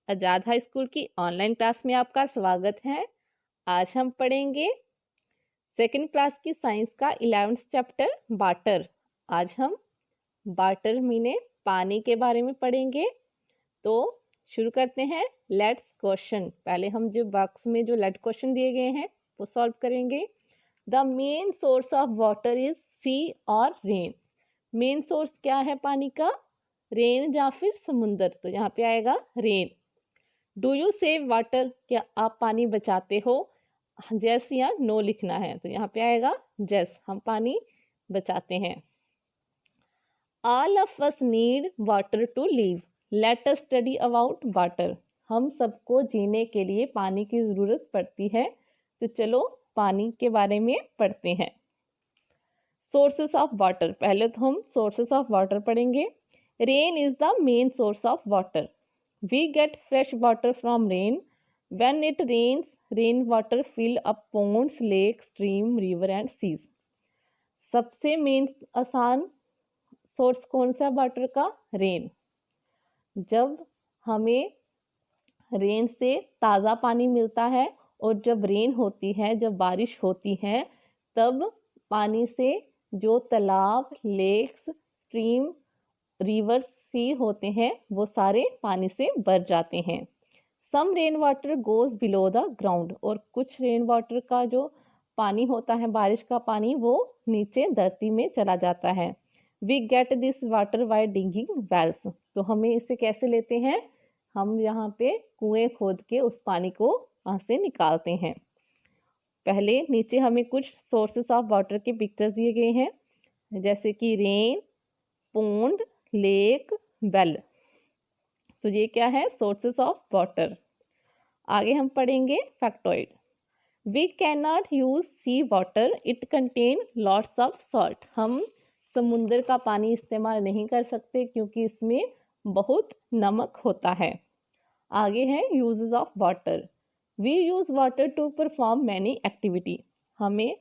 आजाद high school की online class में आपका स्वागत है। आज हम पढ़ेंगे सेकंड क्लास की साइंस का 11th चैप्टर वाटर। आज हम वाटर मीने पानी के बारे में पढ़ेंगे। तो शुरू करते हैं। Let's question. पहले हम जो बॉक्स में जो लेट क्वेश्चन दिए गए हैं वो सॉल्व करेंगे। The main source of water is sea और रेन। मेन सोर्स क्या है पानी का? रेन या फिर समुंदर। तो यहाँ पे आएगा rain. Do you save water? क्या आप पानी बचाते हो? जैस या नो लिखना है। तो यहाँ पे आएगा जैस, हम पानी बचाते हैं। All of us need water to live. Let us study about water. हम सबको जीने के लिए पानी की ज़रूरत पड़ती है। तो चलो पानी के बारे में पढ़ते हैं। Sources of water. पहले तो हम सोर्सेस ऑफ वाटर पढ़ेंगे। Rain is the main source of water. We get fresh water from rain. When it rains, rainwater fill up ponds, lakes, stream, river and seas. सबसे main आसान source कौन सा water का? Rain. जब हमें rain से ताज़ा पानी मिलता है और जब रेन होती है, जब बारिश होती है, तब पानी से जो तालाब, लेक्स, स्ट्रीम, रिवर्स सी होते हैं वो सारे पानी से भर जाते हैं। Some rain water goes below the ground. और कुछ रेन वाटर का जो पानी होता है, बारिश का पानी, वो नीचे धरती में चला जाता है। We get this water by digging wells. तो हमें इसे कैसे लेते हैं? हम यहाँ पे कुएं खोद के उस पानी को वहाँ से निकालते हैं। पहले नीचे हमें कुछ सोर्सेस ऑफ वाटर के पिक्चर्स दिए गए हैं, जैसे कि रेन, पोंड, लेक, वेल। तो ये क्या है? Sources of water. आगे हम पढ़ेंगे factoid. We can not use sea water, it contain lots of salt. हम समुद्र का पानी इस्तेमाल नहीं कर सकते क्योंकि इसमें बहुत नमक होता है। आगे है uses of water. We use water to perform many activity. हमें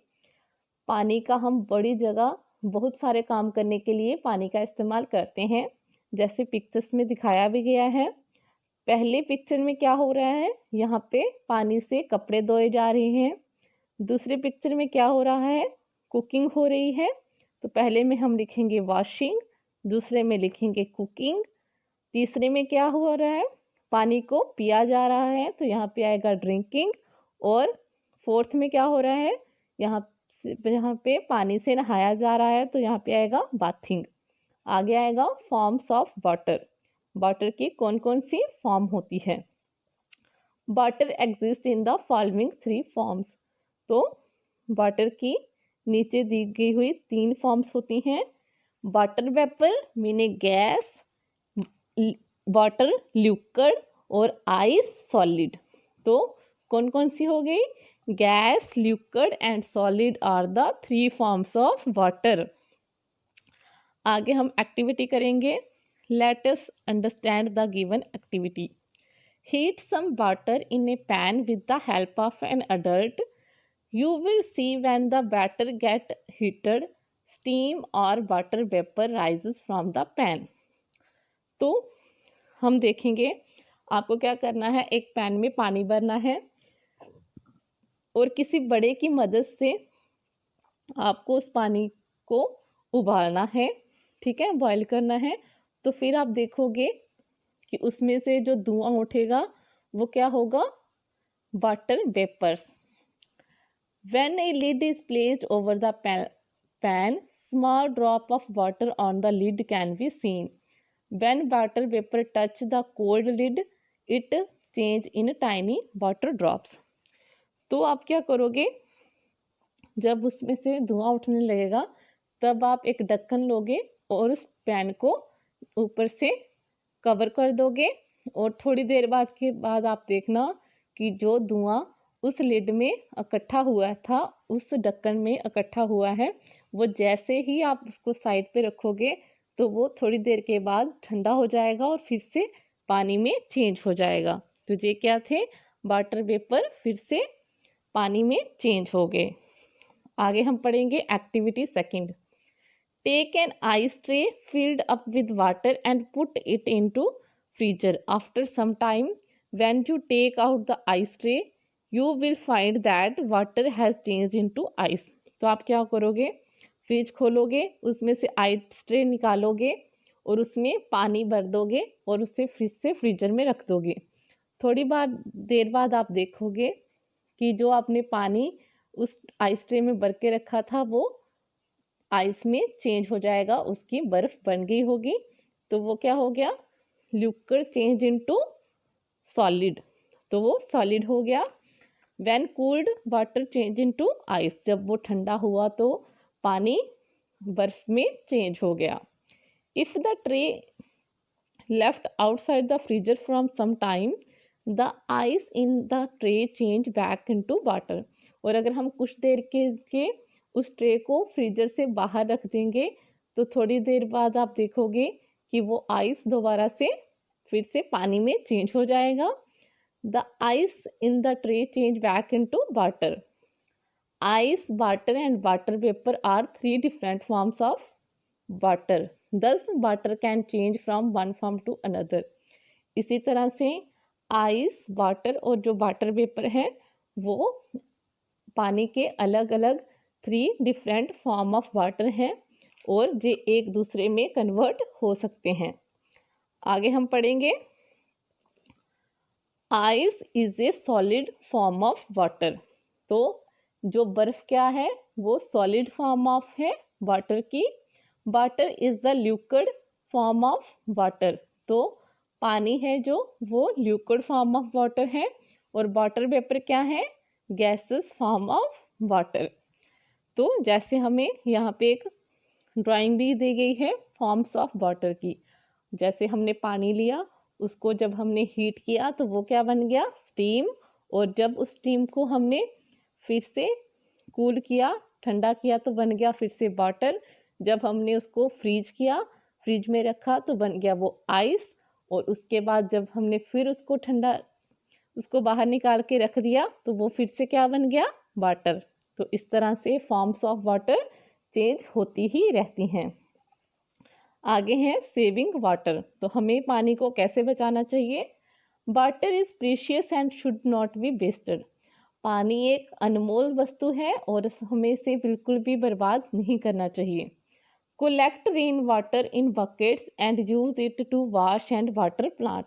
पानी का, हम बड़ी जगह बहुत सारे काम करने के लिए पानी का इस्तेमाल करते हैं, जैसे पिक्चर्स में दिखाया भी गया है। पहले पिक्चर में क्या हो रहा है? यहाँ पे पानी से कपड़े धोए जा रहे हैं। दूसरे पिक्चर में क्या हो रहा है? कुकिंग हो रही है। तो पहले में हम लिखेंगे वॉशिंग, दूसरे में लिखेंगे कुकिंग, तीसरे में क्या हो रहा है? पानी को पिया जा रहा है, तो यहाँ पे आएगा ड्रिंकिंग। और फोर्थ में क्या हो रहा है? यहाँ पे पानी से नहाया जा रहा है, तो यहाँ पे आएगा बाथिंग। आगे आएगा फॉर्म्स ऑफ वाटर। वाटर की कौन कौन सी फॉर्म होती है? Water exist in the following 3 forms. तो वाटर की नीचे दी गई हुई 3 फॉर्म्स होती हैं। Water vapour means gas, water liquid और आइस सॉलिड। तो कौन कौन सी हो गई? Gas, liquid and solid are the 3 forms of water. आगे हम एक्टिविटी करेंगे। Let us understand the given activity. Heat some water in a pan with the help of an adult. You will see when the batter get heated, steam or water vapor rises from the pan. तो हम देखेंगे, आपको क्या करना है, एक pan में पानी भरना है और किसी बड़े की मदद से आपको उस पानी को उबालना है, ठीक है, बॉईल करना है। तो फिर आप देखोगे कि उसमें से जो धुआं उठेगा वो क्या होगा? Water vapours. When a lid is placed over the pan, small drop of water on the lid can be seen. When water vapor touch the cold lid, it change in tiny water drops. तो आप क्या करोगे? जब उसमें से धुआं उठने लगेगा तब आप एक ढक्कन लोगे और उस पैन को ऊपर से कवर कर दोगे और थोड़ी देर बाद आप देखना कि जो धुआं उस लिड में इकट्ठा हुआ था, उस ढक्कन में इकट्ठा हुआ है, वो जैसे ही आप उसको साइड पे रखोगे तो वो थोड़ी देर के बाद ठंडा हो जाएगा और फिर से पानी में चेंज हो जाएगा। तो ये क्या थे? वाटर वेपर फिर से पानी में चेंज हो गए। आगे हम पढ़ेंगे activity second. Take an ice tray filled up with water and put it into freezer. After some time When you take out the ice tray, you will find that water has changed into ice. तो आप क्या करोगे, fridge खोलोगे, उसमें से ice tray निकालोगे और उसमें पानी भर दोगे और उसे फ्रिज से फ्रीजर में रख दोगे। थोड़ी देर बाद आप देखोगे कि जो आपने पानी उस आइस ट्रे में भर के रखा था वो आइस में चेंज हो जाएगा, उसकी बर्फ़ बन गई होगी। तो वो क्या हो गया, लिक्विड चेंज इनटू सॉलिड, तो वो सॉलिड हो गया। When cooled water change into ice, जब वो ठंडा हुआ तो पानी बर्फ में चेंज हो गया। If the tray left outside the freezer from some time, the ice in the tray change back into water. और अगर हम कुछ देर के उस ट्रे को फ्रीजर से बाहर रख देंगे तो थोड़ी देर बाद आप देखोगे कि वो आइस दोबारा से फिर से पानी में चेंज हो जाएगा। The ice in the tray change back into water. Ice, water and water vapour are 3 different forms of water. Thus water can change from one form to another. इसी तरह से आइस, वाटर और जो water vapour है वो पानी के अलग अलग 3 डिफरेंट फॉर्म ऑफ वाटर हैं और जे एक दूसरे में कन्वर्ट हो सकते हैं। आगे हम पढ़ेंगे, ice is a solid form of water. तो जो बर्फ क्या है वो सॉलिड फॉर्म ऑफ है वाटर की। Water is the liquid form of water, तो पानी है जो वो लिक्विड फॉर्म ऑफ वाटर है। और वाटर वेपर क्या है, गैसेस फॉर्म ऑफ वाटर। तो जैसे हमें यहाँ पे एक ड्राइंग भी दी गई है फॉर्म्स ऑफ वाटर की। जैसे हमने पानी लिया, उसको जब हमने हीट किया तो वो क्या बन गया, स्टीम। और जब उस स्टीम को हमने फिर से कूल किया, ठंडा किया तो बन गया फिर से वाटर। जब हमने उसको फ्रीज किया, फ्रिज में रखा तो बन गया वो आइस। और उसके बाद जब हमने फिर उसको ठंडा, उसको बाहर निकाल के रख दिया तो वो फिर से क्या बन गया, वाटर। तो इस तरह से फॉर्म्स ऑफ वाटर चेंज होती ही रहती हैं। आगे है सेविंग वाटर। तो हमें पानी को कैसे बचाना चाहिए। Water is precious and should not be wasted. पानी एक अनमोल वस्तु है और हमें इसे बिल्कुल भी बर्बाद नहीं करना चाहिए। Collect rain water in buckets and use it to wash and water plant.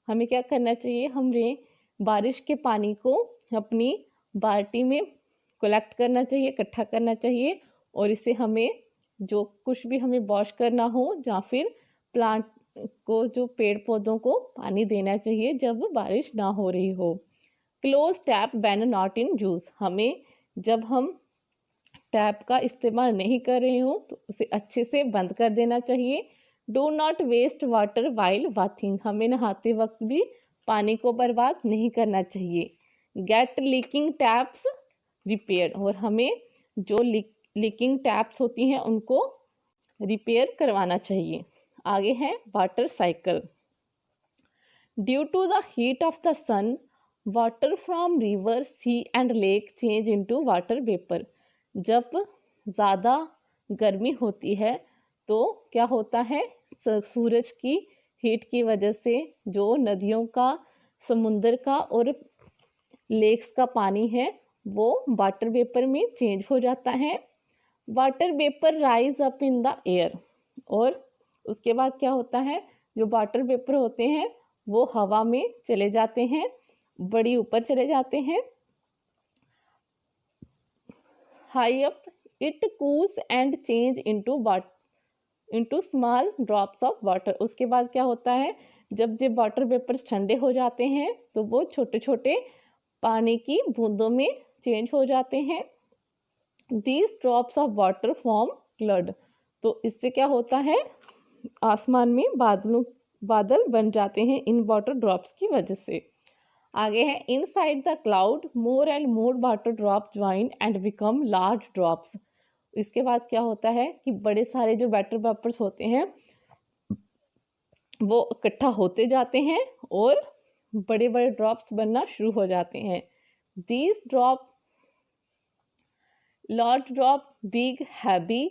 हमें क्या करना चाहिए, हमें बारिश के पानी को अपनी बाल्टी में कलेक्ट करना चाहिए, इकट्ठा करना चाहिए। और इसे हमें जो कुछ भी हमें वॉश करना हो या फिर प्लांट को, जो पेड़ पौधों को पानी देना चाहिए जब बारिश ना हो रही हो। Close tap when not in use. हमें जब हम टैप का इस्तेमाल नहीं कर रहे हो तो उसे अच्छे से बंद कर देना चाहिए। Do not waste water while bathing. हमें नहाते वक्त भी पानी को बर्बाद नहीं करना चाहिए। Get leaking taps repair. और हमें जो लीकिंग टैप्स होती हैं उनको रिपेयर करवाना चाहिए। आगे है water cycle. Due to the heat of the sun, water from river, sea and lake change into water vapour. जब ज़्यादा गर्मी होती है तो क्या होता है, सूरज की हीट की वजह से जो नदियों का, समुंदर का और लेक्स का पानी है वो वाटर वेपर में चेंज हो जाता है। Water vapour rise up in the air. और उसके बाद क्या होता है, जो वाटर वेपर होते हैं वो हवा में चले जाते हैं, बड़ी ऊपर चले जाते हैं। High up it cools and change into small drops of water. उसके बाद क्या होता है, जब वाटर वेपर्स ठंडे हो जाते हैं तो वो छोटे छोटे पानी की बूंदों में चेंज हो जाते हैं। These drops of water form cloud. तो इससे क्या होता है, आसमान में बादल बन जाते हैं इन वाटर ड्रॉप्स की वजह से। आगे है inside the cloud more and more water drop join and become large drops. इसके बाद क्या होता है कि बड़े सारे जो वाटर वेपर्स होते हैं वो इकट्ठा होते जाते हैं और बड़े बड़े ड्रॉप्स बनना शुरू हो जाते हैं। These drop large drop big heavy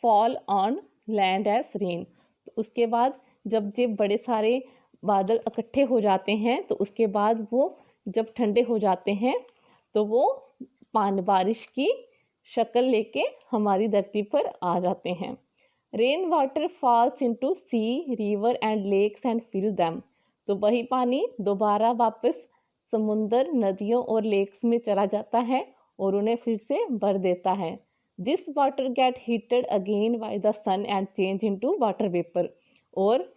fall on land as rain. उसके बाद जब बड़े सारे बादल इकट्ठे हो जाते हैं तो उसके बाद वो जब ठंडे हो जाते हैं तो वो बारिश की शक्ल लेके हमारी धरती पर आ जाते हैं। Rain water falls into sea, river and lakes and fill dam. तो वही पानी दोबारा वापस समुंदर, नदियों और लेक्स में चला जाता है और उन्हें फिर से भर देता है। This water get heated again by the sun and change into water vapour. और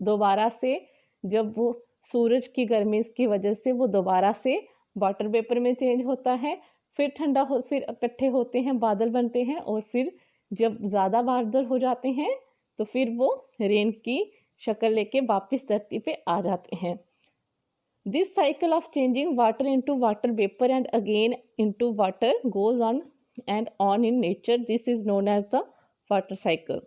दोबारा से जब वो सूरज की गर्मी की वजह से वो दोबारा से वाटर वेपर में चेंज होता है, फिर ठंडा हो, फिर इकट्ठे होते हैं, बादल बनते हैं और फिर जब ज़्यादा बादल हो जाते हैं तो फिर वो रेन की शक्ल लेके वापस धरती पे आ जाते हैं। This cycle of changing water into water vapour and again into water goes on and on in nature. This is known as the water cycle.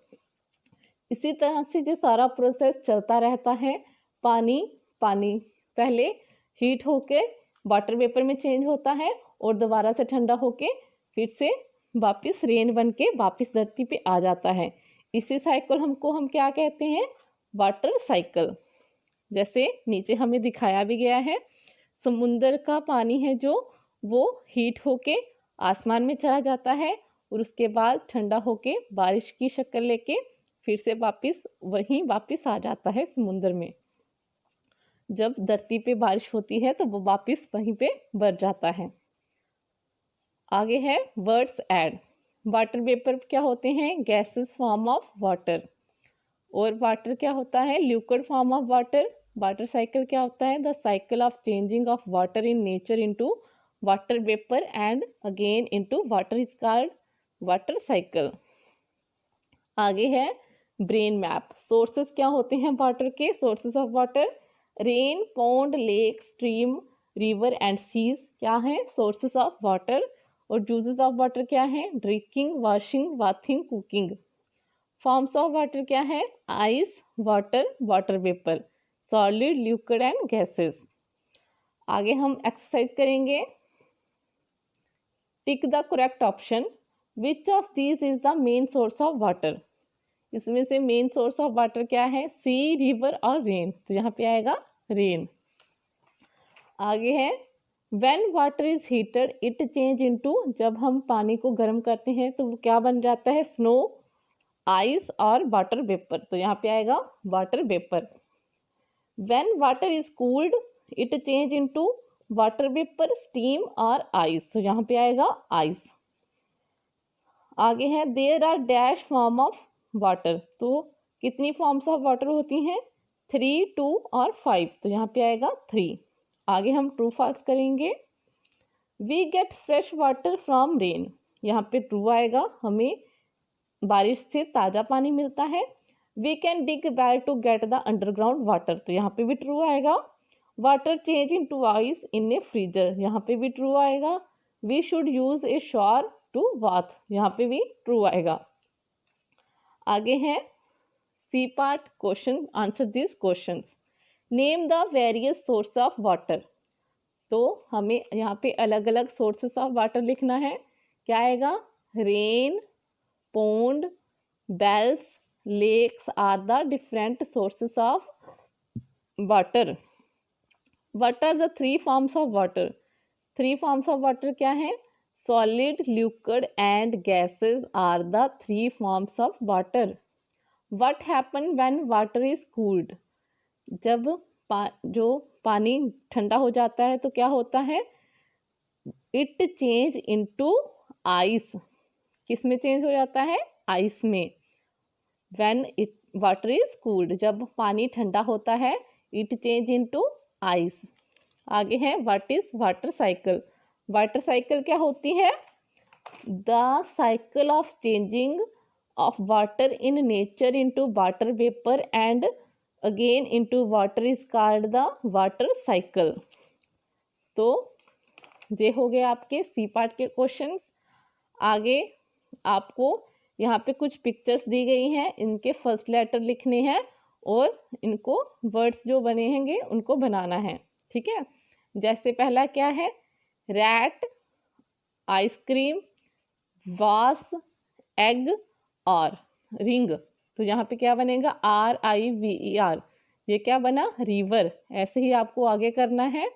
इसी तरह से जो सारा प्रोसेस चलता रहता है। पानी पहले हीट होके वाटर वेपर में चेंज होता है और दोबारा से ठंडा होके फिर से वापस रेन बन के वापस धरती पे आ जाता है। इसी साइकिल हम क्या कहते हैं? Water cycle. जैसे नीचे हमें दिखाया भी गया है, समुंदर का पानी है जो वो हीट होके आसमान में चला जाता है और उसके बाद ठंडा होके बारिश की शक्ल लेके फिर से वापस आ जाता है समुंदर में। जब धरती पे बारिश होती है तो वो वापस वहीं पे भर जाता है। आगे है वर्ड्स ऐड। वाटर वेपर क्या होते हैं? Gases form of water. और वाटर क्या होता है? Liquid form of water. Water cycle क्या होता है? The cycle of changing of water in nature into water vapour and again into water is called water cycle. आगे है ब्रेन मैप। सोर्सेस क्या होते हैं वाटर के? Sources of water rain, pond, lake, stream, river and seas क्या है? Sources of water. और uses of water क्या है? Drinking, washing, bathing, cooking. Forms of water क्या है? Ice, water, water vapour, solid, liquid and gases. आगे हम exercise करेंगे। Tick the correct option. Which of these is the main source of water? इसमें से main source of water क्या है? Sea, river और रेन। तो यहाँ पे आएगा रेन। आगे है when water is heated it change into. जब हम पानी को गर्म करते हैं तो वो क्या बन जाता है? स्नो, आइस और वाटर वेपर। तो यहाँ पे आएगा water vapour. When water is cooled it change into water vapour, steam और आइस। तो यहाँ पे आएगा आइस। आगे है there are dash form of water. तो कितनी फॉर्म्स ऑफ वाटर होती हैं? 3, 2 और 5। तो यहाँ पे आएगा 3। आगे हम ट्रू फॉल्स करेंगे। We get fresh water from rain. यहाँ पे ट्रू आएगा, हमें बारिश से ताज़ा पानी मिलता है। We can dig well to get the underground water. तो यहाँ पे भी ट्रू आएगा। Water change into ice in a freezer. यहाँ पे भी ट्रू आएगा। We should use a shower to bath. यहाँ पे भी ट्रू आएगा। आगे है C part question, answer this questions. Name the various source of water. तो हमें यहाँ पे अलग अलग सोर्सेस ऑफ वाटर लिखना है। क्या आएगा? Rain, pond, wells, lakes are the different sources of water. What are the 3 forms of water? 3 forms of water क्या है? Solid, liquid and gases are the 3 forms of water. What happen when water is cooled? जब जो पानी ठंडा हो जाता है तो क्या होता है? It change into ice. किस में चेंज हो जाता है? आइस में। When वाटर इज कूल्ड, जब पानी ठंडा होता है इट चेंज इनटू आइस। आगे है what is water cycle. Water cycle क्या होती है? The cycle of changing of water in nature into water vapour and again into water is called the water cycle. तो ये हो गए आपके सी पार्ट के क्वेश्चंस। आगे आपको यहाँ पे कुछ पिक्चर्स दी गई हैं, इनके फर्स्ट लेटर लिखने हैं और इनको वर्ड्स जो बने हैंगे उनको बनाना है। ठीक है, जैसे पहला क्या है? रैट, आइसक्रीम, वास, एग और रिंग। तो यहाँ पे क्या बनेगा? RIVER। ये क्या बना, रिवर। ऐसे ही आपको आगे करना है,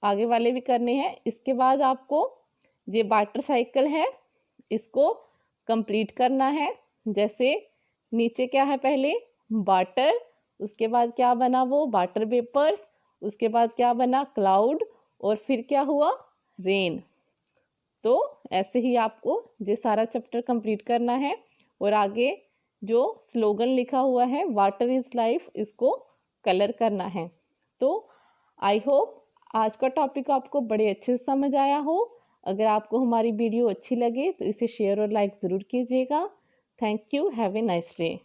आगे वाले भी करने हैं। इसके बाद आपको ये वाटर साइकिल है, इसको कंप्लीट करना है। जैसे नीचे क्या है, पहले वाटर, उसके बाद क्या बना वो वाटर वेपर्स, उसके बाद क्या बना क्लाउड, और फिर क्या हुआ रेन। तो ऐसे ही आपको ये सारा चैप्टर कंप्लीट करना है। और आगे जो स्लोगन लिखा हुआ है वाटर इज लाइफ, इसको कलर करना है। तो आई होप आज का टॉपिक आपको बड़े अच्छे से समझ आया हो। अगर आपको हमारी वीडियो अच्छी लगे तो इसे शेयर और लाइक ज़रूर कीजिएगा। Thank you, have a nice day.